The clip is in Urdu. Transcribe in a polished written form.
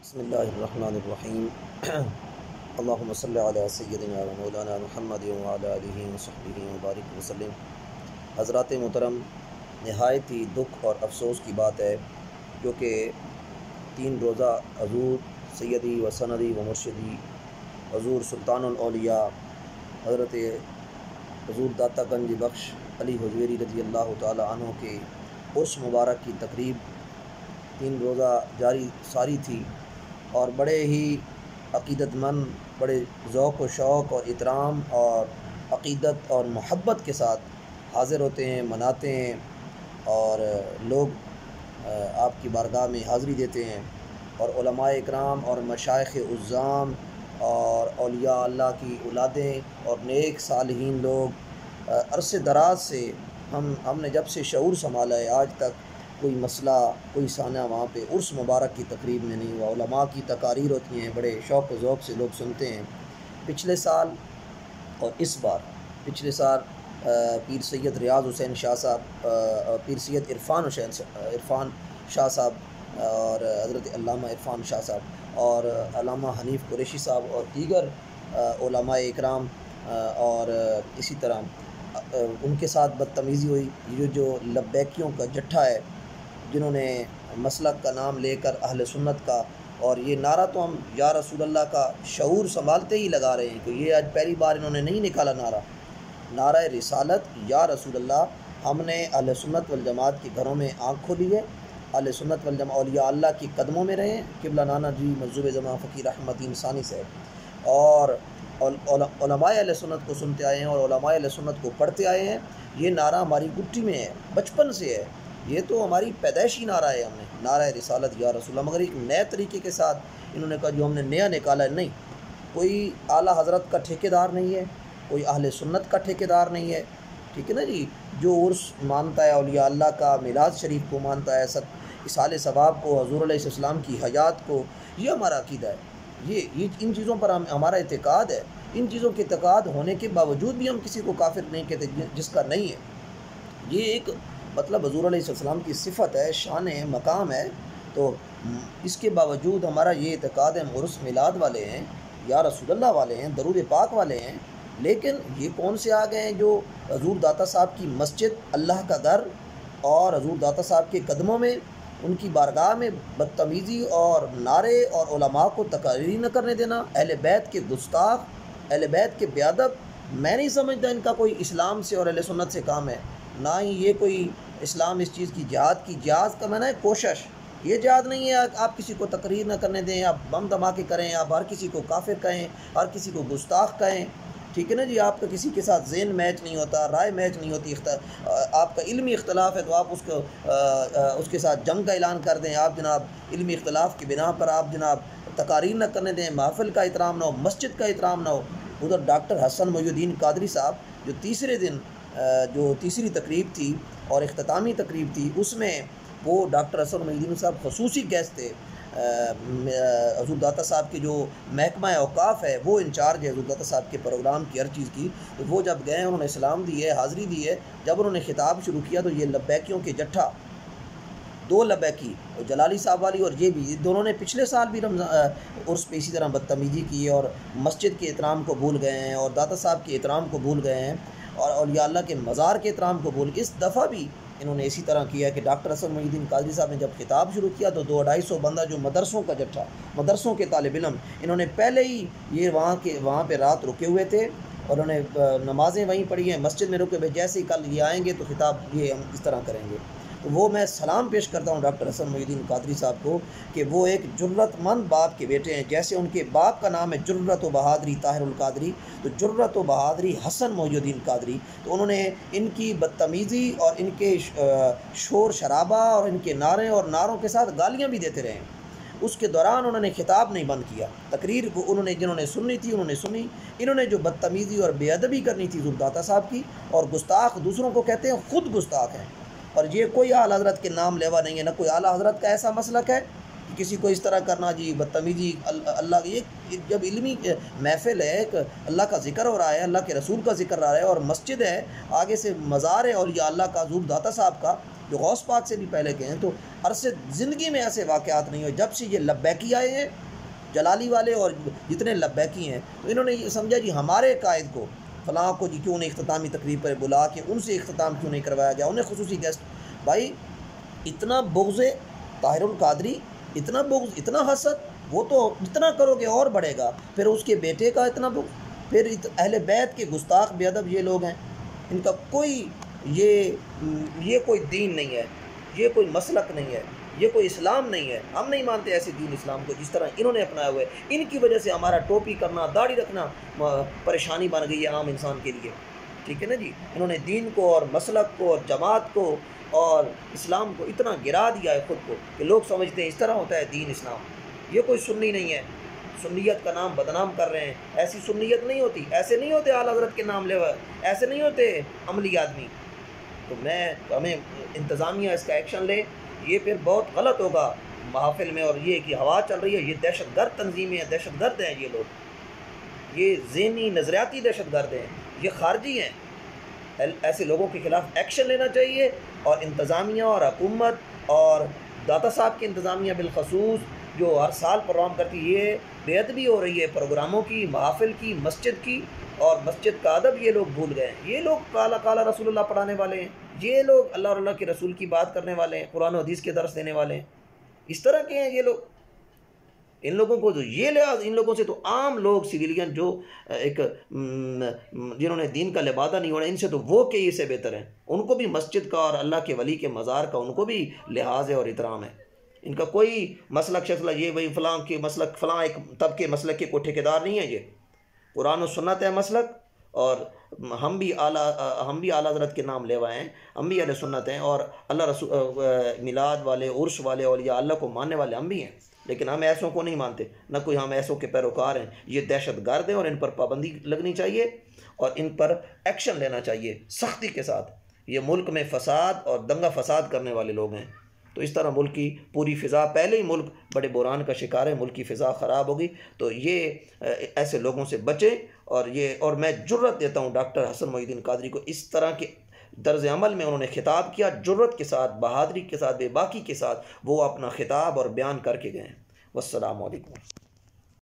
بسم اللہ الرحمن الرحیم اللہم صلی علی سیدنا و مولانا محمد وعلی آلہ وصحبہ وبارک وسلم۔ حضرات محترم، نہایت ہی دکھ اور افسوس کی بات ہے جو کہ 3 روزہ حضور سیدی و سندی و مرشدی حضور سلطان الاولیاء حضرت حضور داتا گنج بخش علی حجویری رضی اللہ تعالی عنہ کے عرس مبارک کی تقریب 3 روزہ جاری ساری تھی، اور بڑے ہی عقیدت مند، بڑے ذوق و شوق اور احترام اور عقیدت اور محبت کے ساتھ حاضر ہوتے ہیں، مناتے ہیں، اور لوگ آپ کی بارگاہ میں حاضری دیتے ہیں، اور علماء اکرام اور مشائخ عظام اور اولیاء اللہ کی اولادیں اور نیک صالحین لوگ عرصے دراز سے ہم نے جب سے شعور سنبھالا ہے آج تک کوئی مسئلہ، کوئی سانحہ وہاں پہ عرس مبارک کی تقریب میں نہیں ہوا۔ علماء کی تقاریر ہوتی ہیں، بڑے شوق و ذوق سے لوگ سنتے ہیں۔ پچھلے سال اور اس بار، پچھلے سال پیر سید ریاض حسین شاہ صاحب، پیر سید عرفان شاہ صاحب اور حضرت علامہ عرفان شاہ صاحب اور علامہ حنیف قریشی صاحب اور دیگر علماء اکرام، اور اسی طرح ان کے ساتھ بدتمیزی ہوئی۔ یہ جو لبیکیوں کا جٹھا ہے، جنہوں نے مسلک کا نام لے کر اہل سنت کا، اور یہ نعرہ تو ہم یا رسول اللہ کا شعور سنبھالتے ہی لگا رہے ہیں کہ یہ آج پہلی بار انہوں نے نہیں نکالا نعرہ رسالت یا رسول اللہ۔ ہم نے اہل سنت والجماعت کے گھروں میں آنکھ کھولی ہے، اہل سنت والجماعت اولیاء اللہ کی قدموں میں رہے ہیں، قبلہ نانا جی مجذوب زمان فقیر احمد دین ثانی صاحب، اور علماء اہل سنت کو سنتے آئے ہیں اور علماء اہل سنت کو پڑھتے آئے ہیں۔ یہ نعرہ ہماری گٹھی میں ہے، بچپن سے ہے، یہ تو ہماری پیدائشی نعرہ ہے۔ ہم نے نعرہ رسالت یا رسول اللہ، مگر ایک نئے طریقے کے ساتھ انہوں نے کہا جو ہم نے نیا نکالا ہے، نہیں، کوئی اعلیٰ حضرت کا ٹھیکیدار نہیں ہے، کوئی اہل سنت کا ٹھیکیدار نہیں ہے، ٹھیک ہے نا جی۔ جو عرس مانتا ہے اولیاء اللہ کا، میلاد شریف کو مانتا ہے، اصحال ثواب کو، حضور علیہ السلام کی حیات کو، یہ ہمارا عقیدہ ہے۔ یہ ان چیزوں پر ہمارا اعتقاد ہے۔ ان چیزوں کے اعتقاد ہونے کے باوجود بھی ہم کسی کو کافر نہیں کہتے جس کا نہیں ہے۔ یہ ایک مطلب حضور علیہ السلام کی صفت ہے، شان ہے، مقام ہے، تو اس کے باوجود ہمارا یہ اعتقاد ہے، ہم عرس میلاد والے ہیں، یا رسول اللہ والے ہیں، درود پاک والے ہیں، لیکن یہ کون سے آ گئے ہیں جو حضور داتا صاحب کی مسجد، اللہ کا گھر، اور حضور داتا صاحب کے قدموں میں، ان کی بارگاہ میں بدتمیزی اور نعرے اور علماء کو تقریر نہ کرنے دینا، اہل بیت کے گستاخ، اہل بیت کے بے ادب۔ میں نہیں سمجھتا ان کا کوئی اسلام سے اور اہل سنت سے کام ہے، نہ ہی یہ کوئی اسلام اس چیز کی جہاد کا میں نے کوشش، یہ جہاد نہیں ہے آپ کسی کو تقریر نہ کرنے دیں، آپ بم دھماکے کریں، آپ ہر کسی کو کافر کہیں، ہر کسی کو گستاخ کہیں، ٹھیک ہے نا جی۔ آپ کا کسی کے ساتھ ذہن میچ نہیں ہوتا، رائے میچ نہیں ہوتی، آپ کا علمی اختلاف ہے تو آپ اس کے ساتھ جنگ کا اعلان کر دیں، آپ جناب علمی اختلاف کی بنا پر آپ جناب تقاریر نہ کرنے دیں، محفل کا احترام نہ ہو، مسجد کا احترام نہ ہو۔ ادھر ڈاکٹر حسن محی الدین قادری صاحب جو تیسرے دن جو تیسری تقریب تھی اور اختتامی تقریب تھی، اس میں وہ ڈاکٹر حسن محی الدین صاحب خصوصی گیسٹ تھے۔ حضور داتا صاحب کے جو محکمہ اوقاف ہے وہ انچارج ہے حضور داتا صاحب کے پروگرام کی، ہر چیز کی، تو وہ جب گئے انہوں نے سلام دی ہے، حاضری دی ہے، جب انہوں نے خطاب شروع کیا تو یہ لبیکیوں کے جٹھا، 2 لبیکی، جلالی صاحب والی اور یہ بھی، دونوں نے پچھلے سال بھی عرس پہ اسی طرح بدتمیزی کی اور مسجد کے احترام کو بھول گئے ہیں اور داتا صاحب کے احترام کو بھول گئے ہیں اور اولیاء اللہ کے مزار کے احترام کو بھول گئے۔ اس دفعہ بھی انہوں نے اسی طرح کیا کہ ڈاکٹر حسن محی الدین قادری صاحب نے جب خطاب شروع کیا تو 200-250 بندہ جو مدرسوں کا جٹھا، مدرسوں کے طالب علم، انہوں نے پہلے ہی یہ وہاں پہ رات رکے ہوئے تھے اور انہوں نے نمازیں وہیں پڑھی ہیں، مسجد میں رکے ہوئے، جیسے ہی کل یہ آئیں گے تو خطاب یہ ہم اس طرح کریں گے۔ تو وہ میں سلام پیش کرتا ہوں ڈاکٹر حسن محی الدین قادری صاحب کو کہ وہ ایک جرت مند باپ کے بیٹے ہیں، جیسے ان کے باپ کا نام ہے جرت و بہادری طاہر القادری، تو جرت و بہادری حسن محی الدین قادری، تو انہوں نے ان کی بدتمیزی اور ان کے شور شرابہ اور ان کے نعرے اور نعروں کے ساتھ گالیاں بھی دیتے رہے۔ اس کے دوران انہوں نے خطاب نہیں بند کیا، تقریر کو جنہوں نے سننی تھی انہوں نے سنی۔ انہوں نے جو بدتمیزی اور بے ادبی کرنی تھی حضور داتا صاحب کی، اور گستاخ دوسروں کو کہتے ہیں، خود گستاخ ہیں، اور یہ کوئی اعلیٰ حضرت کے نام لیوا نہیں ہے، نہ کوئی اعلیٰ حضرت کا ایسا مسلک ہے کسی کو اس طرح کرنا جی بدتمیزی اللہ کی جب علمی محفل ہے، ایک اللہ کا ذکر ہو رہا ہے، اللہ کے رسول کا ذکر رہا ہے، اور مسجد ہے، آگے سے مزار ہے اور یہ اللہ کا حضور داتا صاحب کا جو غوث پاک سے بھی پہلے کے ہیں، تو عرصے زندگی میں ایسے واقعات نہیں ہوئے. جب سے یہ لبیکی آئے ہیں جلالی والے اور جتنے لبیکی ہیں، تو انہوں نے یہ سمجھا جی ہمارے قائد کو فلاں کو جی کیوں نہیں اختتامی تقریب پر بلا کے ان سے اختتام کیوں نہیں کروایا گیا، انہیں خصوصی گیسٹ. بھائی اتنا بغض طاہر القادری، اتنا بغض، اتنا حسد، وہ تو جتنا کرو گے اور بڑھے گا. پھر اس کے بیٹے کا اتنا بغض، پھر اہل بیت کے گستاخ بے ادب یہ لوگ ہیں، ان کا کوئی یہ کوئی دین نہیں ہے، یہ کوئی مسلک نہیں ہے، یہ کوئی اسلام نہیں ہے. ہم نہیں مانتے ایسے دین اسلام کو جس طرح انہوں نے اپنایا ہوا ہے. ان کی وجہ سے ہمارا ٹوپی کرنا، داڑھی رکھنا پریشانی بن گئی ہے عام انسان کے لیے. ٹھیک ہے نا جی. انہوں نے دین کو اور مسلک کو اور جماعت کو اور اسلام کو اتنا گرا دیا ہے خود کو کہ لوگ سمجھتے ہیں اس طرح ہوتا ہے دین اسلام. یہ کوئی سنی نہیں ہے، سنیت کا نام بدنام کر رہے ہیں. ایسی سنیت نہیں ہوتی، ایسے نہیں ہوتے اعلیٰ حضرت کے نام لیوا، ایسے نہیں ہوتے عملی آدمی. تو ہمیں انتظامیہ اس کا ایکشن لے. یہ پھر بہت غلط ہوگا محافل میں. اور یہ کہ ہوا چل رہی ہے، یہ دہشت گرد تنظیمیں ہیں، دہشت گرد ہیں یہ لوگ، یہ ذہنی نظریاتی دہشت گرد ہیں، یہ خارجی ہیں. ایسے لوگوں کے خلاف ایکشن لینا چاہیے. اور انتظامیہ اور حکومت اور داتا صاحب کی انتظامیہ بالخصوص جو ہر سال پروگرام کرتی ہے، یہ بے ادبی ہو رہی ہے پروگراموں کی، محافل کی، مسجد کی اور مسجد کا ادب یہ لوگ بھول گئے ہیں. یہ لوگ کالا کالا رسول اللہ پڑھانے والے ہیں، یہ لوگ اللہ اور اللہ کے رسول کی بات کرنے والے ہیں، قرآن و حدیث کے درس دینے والے ہیں. اس طرح کے ہیں یہ لوگ. ان لوگوں کو جو یہ لحاظ، ان لوگوں سے تو عام لوگ سویلین جو ایک جنہوں نے دین کا لبادہ نہیں اوڑھا، ان سے تو وہ کئی سے بہتر ہیں. ان کو بھی مسجد کا اور اللہ کے ولی کے مزار کا ان کو بھی لحاظ ہے اور احترام ہے. ان کا کوئی مسلک شخص یہ بھائی فلاں کے مسلک، فلاں ایک طبقے مسلک کے کو ٹھیکیدار نہیں ہے. یہ قرآن و سنت ہے مسلک، اور ہم بھی اعلیٰ حضرت کے نام لیوائے ہیں، ہم بھی اہل سنت ہیں، اور اللہ رسول میلاد والے، عرس والے، اولیاء اللہ کو ماننے والے ہم بھی ہیں. لیکن ہم ایسوں کو نہیں مانتے، نہ کوئی ہم ایسوں کے پیروکار ہیں. یہ دہشت گرد ہیں اور ان پر پابندی لگنی چاہیے اور ان پر ایکشن لینا چاہیے سختی کے ساتھ. یہ ملک میں فساد اور دنگا فساد کرنے والے لوگ ہیں. تو اس طرح ملک کی پوری فضا، پہلے ہی ملک بڑے بحران کا شکار ہے، ملک کی فضا خراب ہوگی. تو یہ ایسے لوگوں سے بچیں. اور میں جرت دیتا ہوں ڈاکٹر حسن محی الدین قادری کو، اس طرح کے طرز عمل میں انہوں نے خطاب کیا، جرت کے ساتھ، بہادری کے ساتھ، بے باکی کے ساتھ وہ اپنا خطاب اور بیان کر کے گئے ہیں. والسلام علیکم.